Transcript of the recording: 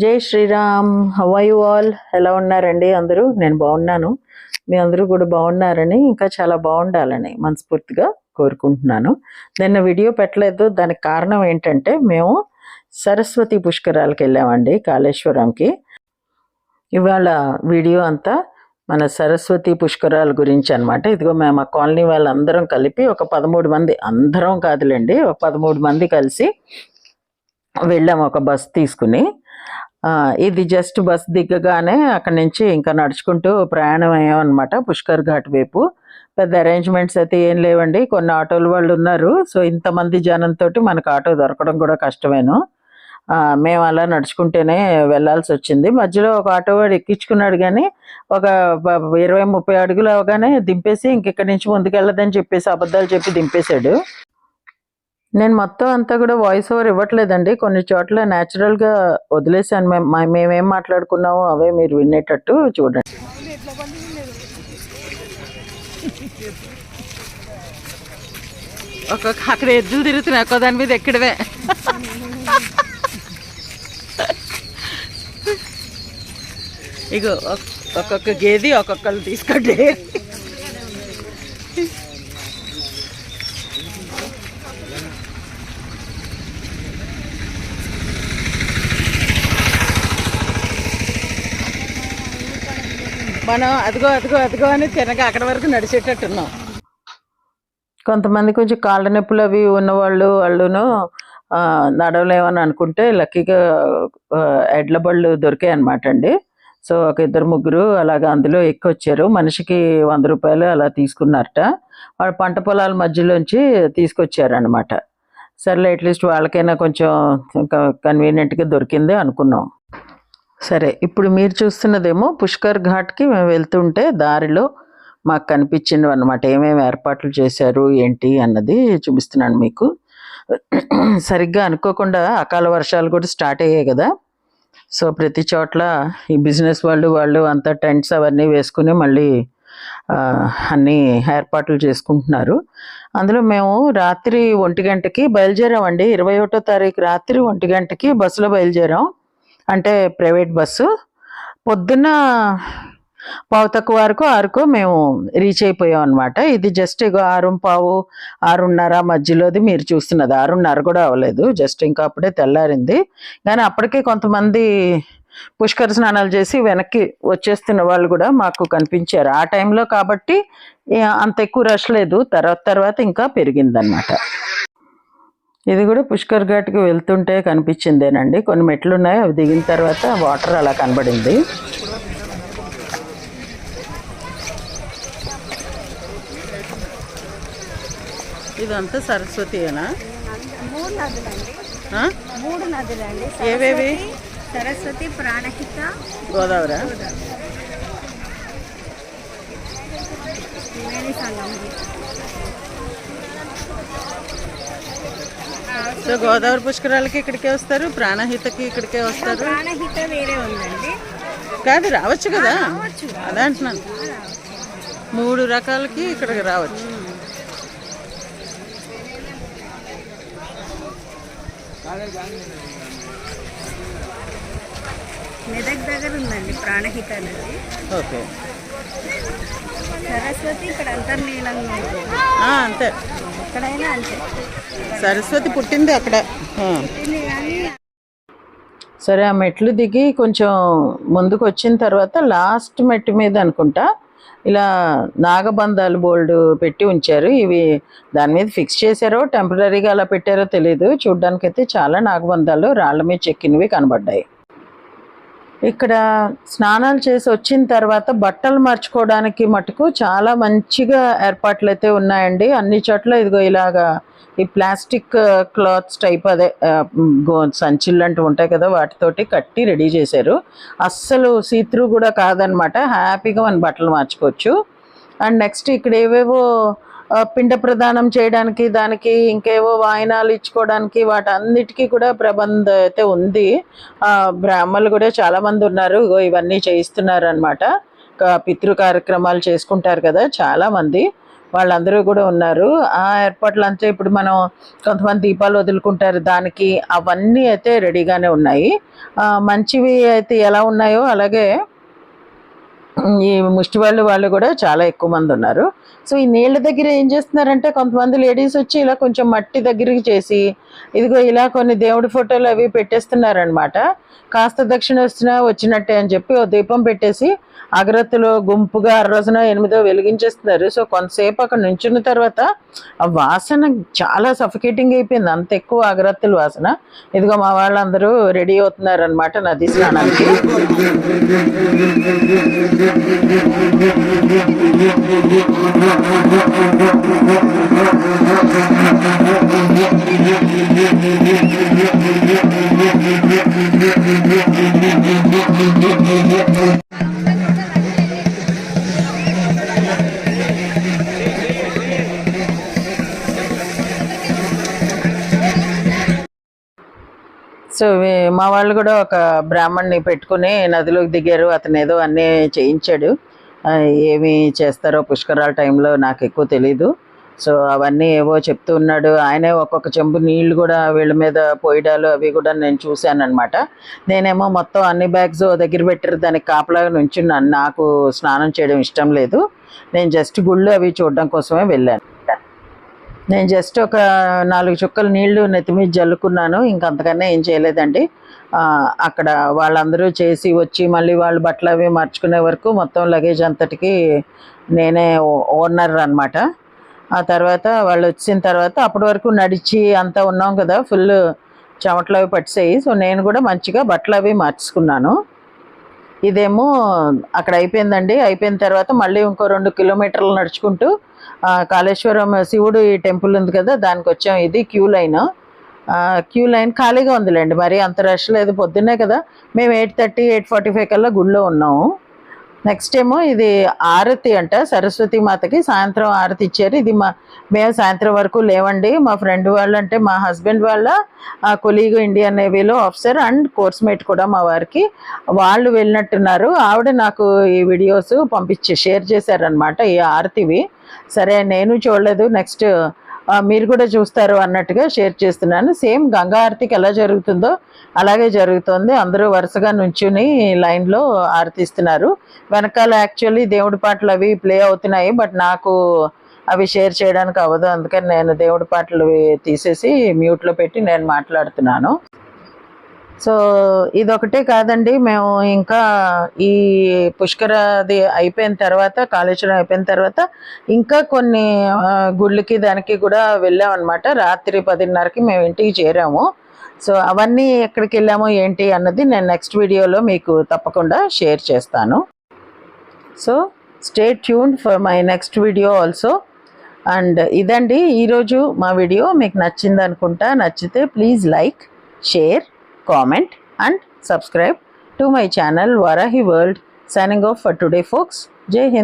జై Shriram. How are you all? ఎలా ఉన్నారండి అందరూ? నేను బాగున్నాను. మీ అందరూ కూడా బాగున్నారని, ఇంకా చాలా బాగుండాలని మనస్ఫూర్తిగా కోరుకుంటున్నాను. నిన్న వీడియో పెట్టలేదు. దానికి కారణం ఏంటంటే మేము సరస్వతి పుష్కరాలకు వెళ్ళామండి, కాళేశ్వరంకి. ఇవాళ వీడియో అంతా మన సరస్వతి పుష్కరాల గురించి అనమాట. ఇదిగో మేము ఆ కాలనీ వాళ్ళందరం కలిపి ఒక 13 మంది, అందరం కాదులేండి, ఒక 13 మంది కలిసి వెళ్ళాము ఒక బస్ తీసుకుని. ఇది జస్ట్ బస్ దిగ్గగానే అక్కడి నుంచి ఇంకా నడుచుకుంటూ ప్రయాణం అయ్యాం అనమాట పుష్కర్ ఘాట్ వైపు. పెద్ద అరేంజ్మెంట్స్ అయితే ఏం లేవండి, కొన్ని ఆటోలు వాళ్ళు ఉన్నారు. సో ఇంతమంది జనంతో మనకు ఆటో దొరకడం కూడా కష్టమేను. మేము అలా నడుచుకుంటేనే వెళ్ళాల్సి వచ్చింది. మధ్యలో ఒక ఆటో వాడు ఎక్కించుకున్నాడు, కానీ ఒక 20-30 అడుగులు అవగానే దింపేసి ఇంకెక్కడి నుంచి ముందుకెళ్ళదని చెప్పేసి అబద్ధాలు చెప్పి దింపేశాడు. నేను మొత్తం అంతా కూడా వాయిస్ ఓవర్ ఇవ్వట్లేదండి, కొన్ని చోట్ల న్యాచురల్గా వదిలేసాను. మేమేం మాట్లాడుకున్నామో అవే మీరు వినేటట్టు చూడండి. అక్కడ ఎద్దులు తిరుగుతున్నాయి, ఒక్కో దాని మీద ఎక్కడవే. ఇగో ఒక్కొక్క గేది ఒక్కొక్కరు తీసుకోండి. మనం అదిగో అదిగో అదిగో అని తినగా అక్కడి వరకు నడిచేటట్టున్నాం. కొంతమంది కొంచెం కాళ్ళ నొప్పులు అవి ఉన్నవాళ్ళు వాళ్ళును నడవలేమని అనుకుంటే లక్కీగా ఎడ్ల బళ్ళు దొరికాయి అనమాట అండి. సో ఒక 2-3 అలాగా అందులో ఎక్కొచ్చారు. మనిషికి 100 రూపాయలు అలా తీసుకున్నారట. వాళ్ళ పంట పొలాల మధ్యలోంచి తీసుకొచ్చారనమాట. సర్లే అట్లీస్ట్ వాళ్ళకైనా కొంచెం కన్వీనియంట్గా దొరికింది అనుకున్నాం. సరే, ఇప్పుడు మీరు చూస్తున్నదేమో పుష్కర్ ఘాట్కి మేము వెళ్తుంటే దారిలో మాకు కనిపించినవి అనమాట. ఏమేమి ఏర్పాట్లు చేశారు ఏంటి అన్నది చూపిస్తున్నాను మీకు. సరిగ్గా అనుకోకుండా అకాల వర్షాలు కూడా స్టార్ట్ అయ్యాయి కదా. సో ప్రతి చోట్ల ఈ బిజినెస్ వాళ్ళు అంతా టెంట్స్ అవన్నీ వేసుకుని మళ్ళీ అన్నీ ఏర్పాట్లు చేసుకుంటున్నారు. అందులో మేము రాత్రి 1 గంటకి బయలుదేరామండి. 21వ తారీఖు రాత్రి 1 గంటకి బస్సులో బయలుదేరాం, అంటే ప్రైవేట్ బస్సు. పొద్దున్న 5:15 మేము రీచ్ అయిపోయాం అనమాట. ఇది జస్ట్ 6:15, 6:30 మధ్యలోది మీరు చూస్తున్నది. 6:30 కూడా అవ్వలేదు, జస్ట్ ఇంకా అప్పుడే తెల్లారింది. కానీ అప్పటికే కొంతమంది పుష్కర స్నానాలు చేసి వెనక్కి వచ్చేస్తున్న వాళ్ళు కూడా మాకు కనిపించారు ఆ టైంలో. కాబట్టి అంత ఎక్కువ రష్ లేదు. తర్వాత ఇంకా పెరిగిందనమాట. ఇది కూడా పుష్కర్ ఘాట్కి వెళ్తుంటే కనిపించిందేనండి. కొన్ని మెట్లు ఉన్నాయి, అవి దిగిన తర్వాత వాటర్ అలా కనబడింది. ఇదంతా సరస్వతియేనా? 3 నదులండి. ఏవేవి? సరస్వతి, ప్రాణహిత, గోదావరి. సో గోదావరి పుష్కరాలకి ఇక్కడికే వస్తారు, ప్రాణహితకి ఇక్కడికే వస్తారు. ప్రాణహిత వేరే ఉందండి. కాదు, రావచ్చు కదా, అదే అంటున్నాను. 3 రకాలకి ఇక్కడికి రావచ్చు. మెదక్ దగ్గర ఉందండి ప్రాణహిత అనేది. ఓకే. సరస్వతి ఇక్కడ అంతర్లీనంగా ఉంటుంది. అంతే, ఎక్కడైనా అంతే. సరస్వతి పుట్టింది అక్కడ. సరే, ఆ మెట్లు దిగి కొంచెం ముందుకు వచ్చిన తర్వాత లాస్ట్ మెట్టు మీద అనుకుంటా ఇలా నాగబంధాలు బోల్డ్ పెట్టి ఉంచారు. ఇవి దాని మీద ఫిక్స్ చేశారో టెంపరీగా అలా పెట్టారో తెలియదు. చూడ్డానికైతే చాలా నాగబంధాలు రాళ్ళ మీద చెక్కినవి కనబడ్డాయి. ఇక్కడ స్నానాలు చేసి వచ్చిన తర్వాత బట్టలు మార్చుకోవడానికి మటుకు చాలా మంచిగా ఏర్పాట్లు అయితే ఉన్నాయండి అన్ని చోట్ల. ఇదిగో ఇలాగా ఈ ప్లాస్టిక్ క్లాత్స్ టైప్, అదే సంచులు లాంటివి ఉంటాయి కదా, వాటితోటి కట్టి రెడీ చేశారు. అస్సలు సీత్రూ కూడా కాదనమాట. హ్యాపీగా మన బట్టలు మార్చుకోవచ్చు. అండ్ నెక్స్ట్ ఇక్కడ ఏవేవో పిండ ప్రదానం చేయడానికి, దానికి ఇంకేవో వాయినాలు ఇచ్చుకోవడానికి, వాటన్నిటికీ కూడా ప్రబంధ అయితే ఉంది. బ్రాహ్మణులు కూడా చాలామంది ఉన్నారు, ఇవన్నీ చేయిస్తున్నారు అనమాట. పితృ కార్యక్రమాలు చేసుకుంటారు కదా చాలామంది. వాళ్ళందరూ కూడా ఉన్నారు. ఆ ఏర్పాట్లు అంతా ఇప్పుడు మనం కొంతమంది దీపాలు వదులుకుంటారు దానికి, అవన్నీ అయితే రెడీగానే ఉన్నాయి. మంచివి అయితే ఎలా ఉన్నాయో అలాగే ఈ ముష్టి వాళ్ళు కూడా చాలా ఎక్కువ మంది ఉన్నారు. సో ఈ నీళ్ళ దగ్గర ఏం చేస్తున్నారంటే కొంతమంది లేడీస్ వచ్చి ఇలా కొంచెం మట్టి దగ్గరికి చేసి ఇదిగో ఇలా కొన్ని దేవుడి ఫోటోలు అవి పెట్టేస్తున్నారనమాట. కాస్త దక్షిణ వచ్చినట్టే అని చెప్పి ఓ దీపం పెట్టేసి అగరత్తులు గుంపుగా 6 8 వెలిగించేస్తున్నారు. సో కొంతసేపు అక్కడ నుంచున్న తర్వాత ఆ వాసన చాలా సఫికేటింగ్ అయిపోయింది, అంత ఎక్కువ అగరత్తుల వాసన. ఇదిగో మా వాళ్ళందరూ రెడీ అవుతున్నారు అనమాట నది స్నానానికి. సో మా వాళ్ళు కూడా ఒక బ్రాహ్మణ్ణి పెట్టుకుని నదిలోకి దిగారు. అతను ఏదో అన్నీ చేయించాడు. ఏమి చేస్తారో పుష్కరాల టైంలో నాకు ఎక్కువ తెలీదు. సో అవన్నీ ఏవో చెప్తూ ఉన్నాడు. ఆయనే ఒక్కొక్క చెంబు నీళ్లు కూడా వీళ్ళ మీద పోయడాలు అవి కూడా నేను చూశాను అనమాట. నేనేమో మొత్తం అన్ని బ్యాగ్స్ దగ్గర పెట్టారు, దానికి కాపలాగా నుంచున్నాను. నాకు స్నానం చేయడం ఇష్టం లేదు. నేను జస్ట్ గుళ్ళు అవి చూడడం కోసమే వెళ్ళాను. నేను జస్ట్ ఒక 4 చుక్కలు నీళ్లు నెత్తి మీద జల్లుకున్నాను, ఇంకంతకన్నా ఏం చేయలేదండి. అక్కడ వాళ్ళందరూ చేసి వచ్చి మళ్ళీ వాళ్ళు బట్టలు అవి మార్చుకునే వరకు మొత్తం లగేజ్ అంతటికి నేనే ఓనర్ అనమాట. ఆ తర్వాత వాళ్ళు వచ్చిన తర్వాత అప్పటి వరకు నడిచి అంతా ఉన్నాం కదా, ఫుల్ చెమటలు అవి పట్టిసాయి. సో నేను కూడా మంచిగా బట్టలు అవి మార్చుకున్నాను. ఇదేమో అక్కడ అయిపోయిందండి. అయిపోయిన తర్వాత మళ్ళీ ఇంకో 2 కిలోమీటర్లు నడుచుకుంటూ కాళేశ్వరం శివుడు ఈ టెంపుల్ ఉంది కదా, దానికి వచ్చాం. ఇది క్యూ లైన్ ఖాళీగా ఉందిలేండి, మరి అంత రష్ లేదు. పొద్దున్నే కదా, మేము 8:30 8:45 కల్లా గుళ్ళో ఉన్నాము. నెక్స్ట్ ఏమో ఇది ఆరతి అంట, సరస్వతి మాతకి సాయంత్రం ఆరతి ఇచ్చారు. ఇది మేము సాయంత్రం వరకు లేవండి. మా ఫ్రెండ్ వాళ్ళు, అంటే మా హస్బెండ్ వాళ్ళ కొలీగ్ ఇండియన్ నేవీలో ఆఫీసర్ అండ్ కోర్స్మేట్ కూడా మా వారికి, వాళ్ళు వెళ్ళినట్టున్నారు. ఆవిడ నాకు ఈ వీడియోస్ షేర్ చేశారనమాట ఈ ఆరతివి. సరే నేను చూడలేదు, నెక్స్ట్ మీరు కూడా చూస్తారు అన్నట్టుగా షేర్ చేస్తున్నాను. సేమ్ గంగా ఆరతికి ఎలా జరుగుతుందో అలాగే జరుగుతుంది. అందరూ వరుసగా నుంచుని లైన్లో ఆరతిస్తున్నారు. వెనకాల యాక్చువల్లీ దేవుడి పాటలు అవి ప్లే అవుతున్నాయి, బట్ నాకు అవి షేర్ చేయడానికి అవ్వదు. అందుకని నేను దేవుడి పాటలు తీసేసి మ్యూట్లో పెట్టి నేను మాట్లాడుతున్నాను. సో ఇదొకటే కాదండి, మేము ఇంకా ఈ పుష్కరది అయిపోయిన తర్వాత, కాళేశ్వరం అయిపోయిన తర్వాత ఇంకా కొన్ని గుళ్ళకి దానికి కూడా వెళ్ళాం అనమాట. రాత్రి 10:30కి మేము ఇంటికి చేరాము. సో అవన్నీ ఎక్కడికి వెళ్ళామో ఏంటి అన్నది నేను నెక్స్ట్ వీడియోలో మీకు తప్పకుండా షేర్ చేస్తాను. So stay tuned for my next video also. And ఇదండి ఈరోజు మా వీడియో. మీకు నచ్చింది అనుకుంటా. నచ్చితే please like, share, comment and subscribe to my channel Varahi World. Signing off for today folks. Jai Hind.